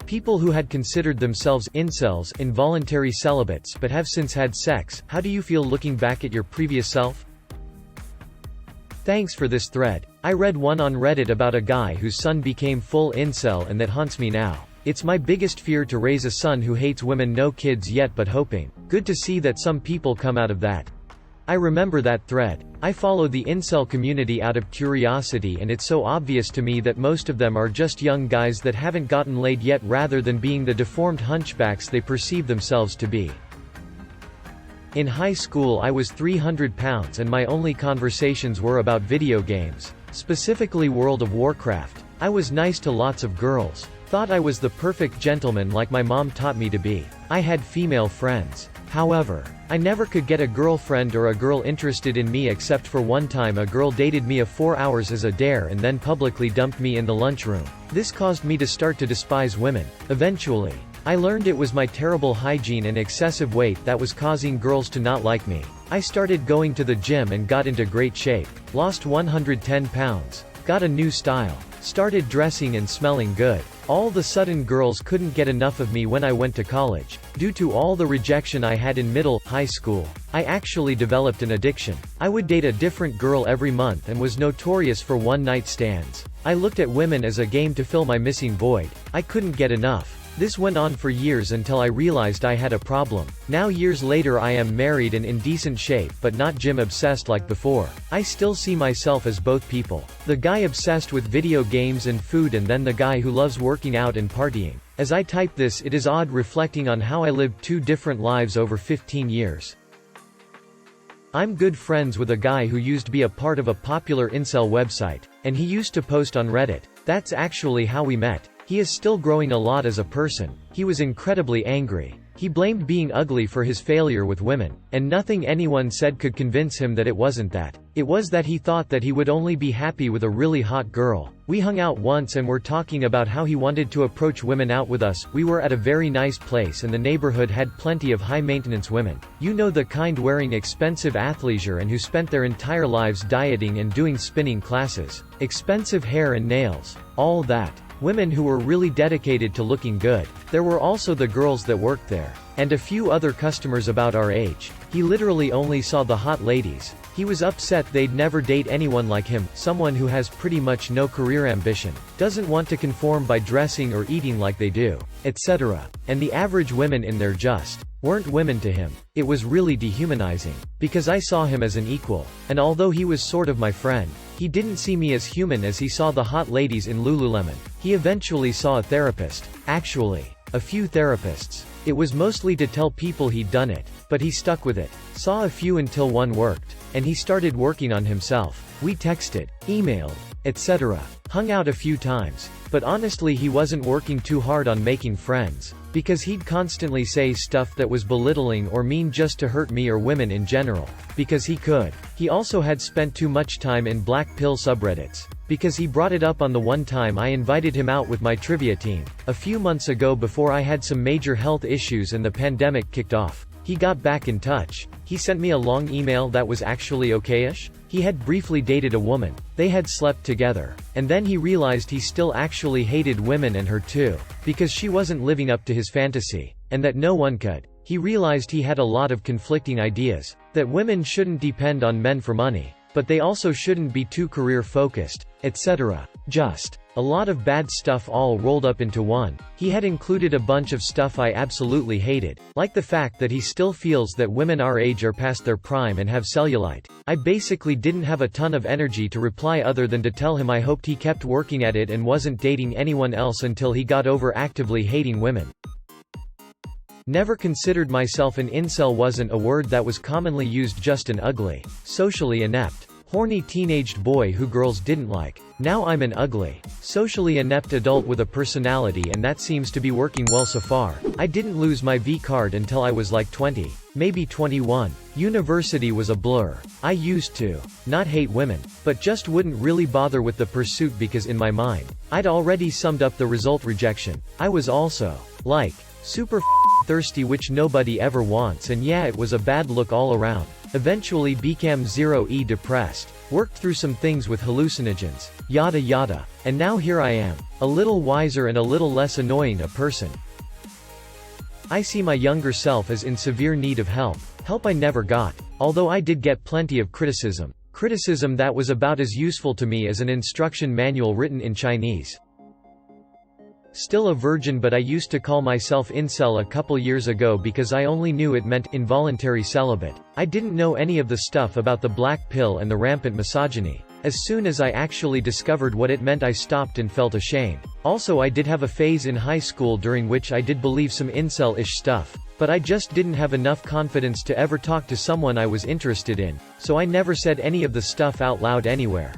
People who had considered themselves incels, involuntary celibates, but have since had sex. How do you feel looking back at your previous self? Thanks for this thread. I read one on Reddit about a guy whose son became full incel, and that haunts me now. It's my biggest fear to raise a son who hates women. No kids yet, but hoping. Good to see that some people come out of that. I remember that thread. I follow the incel community out of curiosity, and it's so obvious to me that most of them are just young guys that haven't gotten laid yet rather than being the deformed hunchbacks they perceive themselves to be. In high school I was 300 pounds and my only conversations were about video games, specifically World of Warcraft. I was nice to lots of girls. Thought I was the perfect gentleman like my mom taught me to be. I had female friends. However, I never could get a girlfriend or a girl interested in me except for one time a girl dated me of 4 hours as a dare and then publicly dumped me in the lunchroom. This caused me to start to despise women. Eventually, I learned it was my terrible hygiene and excessive weight that was causing girls to not like me. I started going to the gym and got into great shape. Lost 110 pounds. Got a new style. Started dressing and smelling good. All the sudden girls couldn't get enough of me when I went to college. Due to all the rejection I had in high school, I actually developed an addiction. I would date a different girl every month and was notorious for one-night stands. I looked at women as a game to fill my missing void. I couldn't get enough. This went on for years until I realized I had a problem. Now years later I am married and in decent shape but not gym obsessed like before. I still see myself as both people. The guy obsessed with video games and food, and then the guy who loves working out and partying. As I type this, it is odd reflecting on how I lived two different lives over 15 years. I'm good friends with a guy who used to be a part of a popular incel website, and he used to post on Reddit. That's actually how we met. He is still growing a lot as a person. He was incredibly angry. He blamed being ugly for his failure with women, and nothing anyone said could convince him that it wasn't that. It was that he thought that he would only be happy with a really hot girl. We hung out once and were talking about how he wanted to approach women out with us. We were at a very nice place and the neighborhood had plenty of high-maintenance women. You know, the kind wearing expensive athleisure and who spent their entire lives dieting and doing spinning classes. Expensive hair and nails. All that. Women who were really dedicated to looking good. There were also the girls that worked there. And a few other customers about our age. He literally only saw the hot ladies. He was upset they'd never date anyone like him, someone who has pretty much no career ambition, doesn't want to conform by dressing or eating like they do, etc. And the average women in there just weren't women to him. It was really dehumanizing. Because I saw him as an equal. And although he was sort of my friend, he didn't see me as human as he saw the hot ladies in Lululemon. He eventually saw a therapist. Actually, a few therapists. It was mostly to tell people he'd done it, but he stuck with it. Saw a few until one worked, and he started working on himself. We texted, emailed, etc. Hung out a few times. But honestly, he wasn't working too hard on making friends, because he'd constantly say stuff that was belittling or mean just to hurt me or women in general. Because he could. He also had spent too much time in black pill subreddits. Because he brought it up on the one time I invited him out with my trivia team. A few months ago, before I had some major health issues and the pandemic kicked off. He got back in touch. He sent me a long email that was actually okayish. He had briefly dated a woman. They had slept together. And then he realized he still actually hated women and her too. Because she wasn't living up to his fantasy. And that no one could. He realized he had a lot of conflicting ideas. That women shouldn't depend on men for money. But they also shouldn't be too career-focused, etc. Just a lot of bad stuff all rolled up into one. He had included a bunch of stuff I absolutely hated, like the fact that he still feels that women our age are past their prime and have cellulite. I basically didn't have a ton of energy to reply other than to tell him I hoped he kept working at it and wasn't dating anyone else until he got over actively hating women. Never considered myself an incel. Wasn't a word that was commonly used, just an ugly, socially inept, horny teenaged boy who girls didn't like. Now I'm an ugly, socially inept adult with a personality, and that seems to be working well so far. I didn't lose my V card until I was like 20, maybe 21. University was a blur. I used to not hate women, but just wouldn't really bother with the pursuit because in my mind, I'd already summed up the result: rejection. I was also like super thirsty, which nobody ever wants, and yeah, it was a bad look all around. eventually became 0e depressed, worked through some things with hallucinogens, yada yada, and now here I am, a little wiser and a little less annoying a person. I see my younger self as in severe need of help I never got, although I did get plenty of criticism that was about as useful to me as an instruction manual written in Chinese. Still a virgin, but I used to call myself incel a couple years ago because I only knew it meant involuntary celibate. I didn't know any of the stuff about the black pill and the rampant misogyny. As soon as I actually discovered what it meant, I stopped and felt ashamed. Also, I did have a phase in high school during which I did believe some incel-ish stuff, but I just didn't have enough confidence to ever talk to someone I was interested in, so I never said any of the stuff out loud anywhere.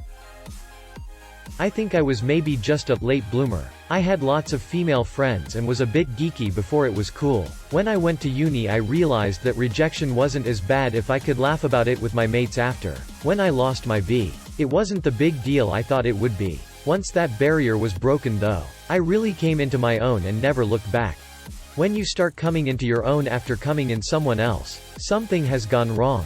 I think I was maybe just a late bloomer. I had lots of female friends and was a bit geeky before it was cool. When I went to uni, I realized that rejection wasn't as bad if I could laugh about it with my mates after. When I lost my B, it wasn't the big deal I thought it would be. Once that barrier was broken though, I really came into my own and never looked back. When you start coming into your own after coming in someone else, something has gone wrong.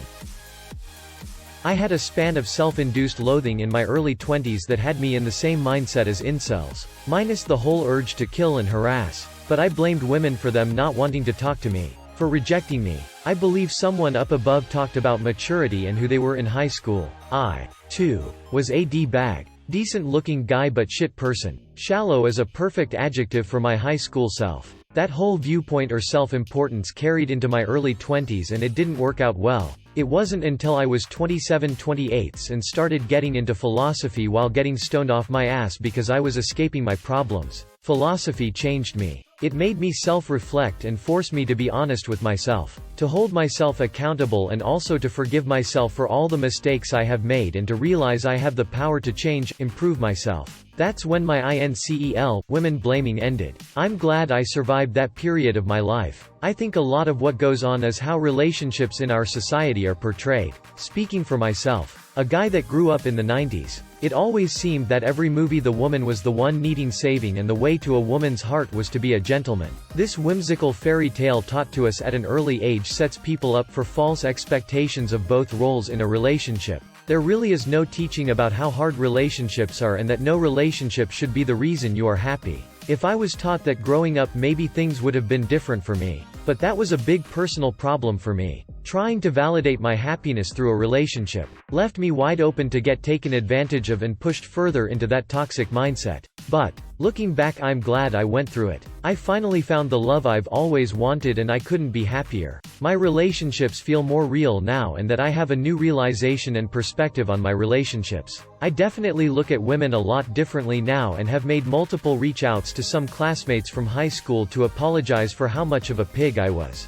I had a span of self-induced loathing in my early 20s that had me in the same mindset as incels, minus the whole urge to kill and harass, but I blamed women for them not wanting to talk to me, for rejecting me. I believe someone up above talked about maturity and who they were in high school. I, too, was a D-bag. Decent-looking guy but shit person. Shallow is a perfect adjective for my high school self. That whole viewpoint or self-importance carried into my early 20s and it didn't work out well. It wasn't until I was 27/28 and started getting into philosophy while getting stoned off my ass because I was escaping my problems. Philosophy changed me. It made me self-reflect and forced me to be honest with myself, to hold myself accountable and also to forgive myself for all the mistakes I have made and to realize I have the power to change, improve myself. That's when my incel, women blaming ended. I'm glad I survived that period of my life. I think a lot of what goes on is how relationships in our society are portrayed. Speaking for myself, a guy that grew up in the 90s, it always seemed that every movie the woman was the one needing saving and the way to a woman's heart was to be a gentleman. This whimsical fairy tale taught to us at an early age sets people up for false expectations of both roles in a relationship. There really is no teaching about how hard relationships are and that no relationship should be the reason you are happy. If I was taught that growing up, maybe things would have been different for me. But that was a big personal problem for me. Trying to validate my happiness through a relationship left me wide open to get taken advantage of and pushed further into that toxic mindset. But, looking back, I'm glad I went through it. I finally found the love I've always wanted and I couldn't be happier. My relationships feel more real now and that I have a new realization and perspective on my relationships. I definitely look at women a lot differently now and have made multiple reach outs to some classmates from high school to apologize for how much of a pig I was.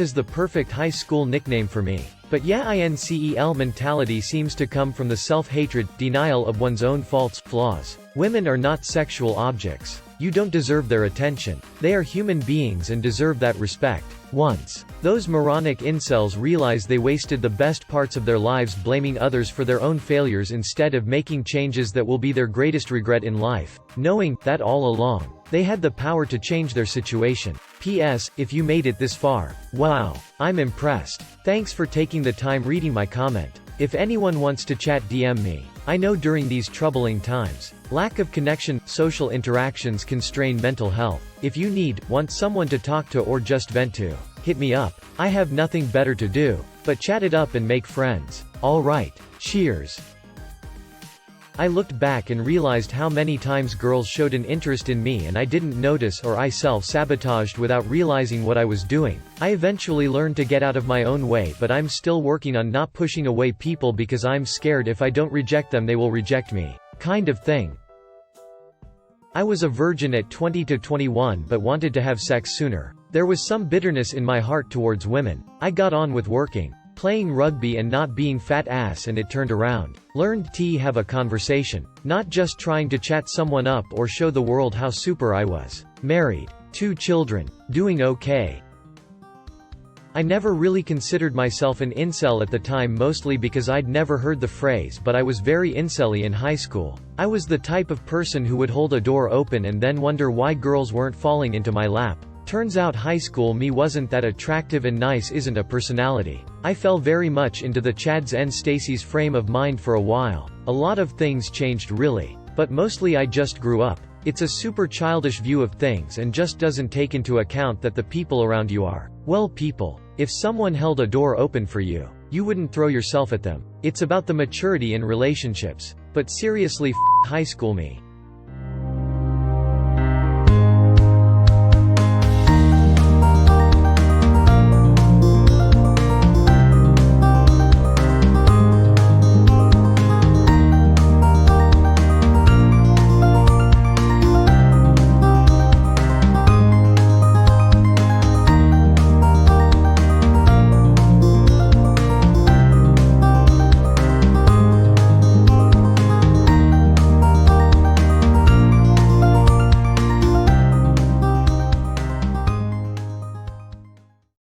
Is the perfect high school nickname for me. But yeah, incel mentality seems to come from the self-hatred, denial of one's own faults, flaws. Women are not sexual objects. You don't deserve their attention. They are human beings and deserve that respect. Once those moronic incels realize they wasted the best parts of their lives blaming others for their own failures instead of making changes that will be their greatest regret in life, knowing that all along they had the power to change their situation. P.S. If you made it this far, wow, I'm impressed. Thanks for taking the time reading my comment. If anyone wants to chat, DM me. I know during these troubling times, lack of connection, social interactions can strain mental health. If you want someone to talk to or just vent to, hit me up. I have nothing better to do but chat it up and make friends. Alright, cheers. I looked back and realized how many times girls showed an interest in me and I didn't notice, or I self-sabotaged without realizing what I was doing. I eventually learned to get out of my own way, but I'm still working on not pushing away people because I'm scared if I don't reject them they will reject me. Kind of thing. I was a virgin at 20 to 21 but wanted to have sex sooner. There was some bitterness in my heart towards women. I got on with working, playing rugby and not being fat ass, and it turned around. Learned to have a conversation, not just trying to chat someone up or show the world how super I was. Married, 2 children, doing okay. I never really considered myself an incel at the time, mostly because I'd never heard the phrase, but I was very incel-y in high school. I was the type of person who would hold a door open and then wonder why girls weren't falling into my lap. Turns out high school me wasn't that attractive and nice isn't a personality. I fell very much into the Chad's and Stacy's frame of mind for a while. A lot of things changed really. But mostly I just grew up. It's a super childish view of things and just doesn't take into account that the people around you are, well, people. If someone held a door open for you, you wouldn't throw yourself at them. It's about the maturity in relationships. But seriously, high school me.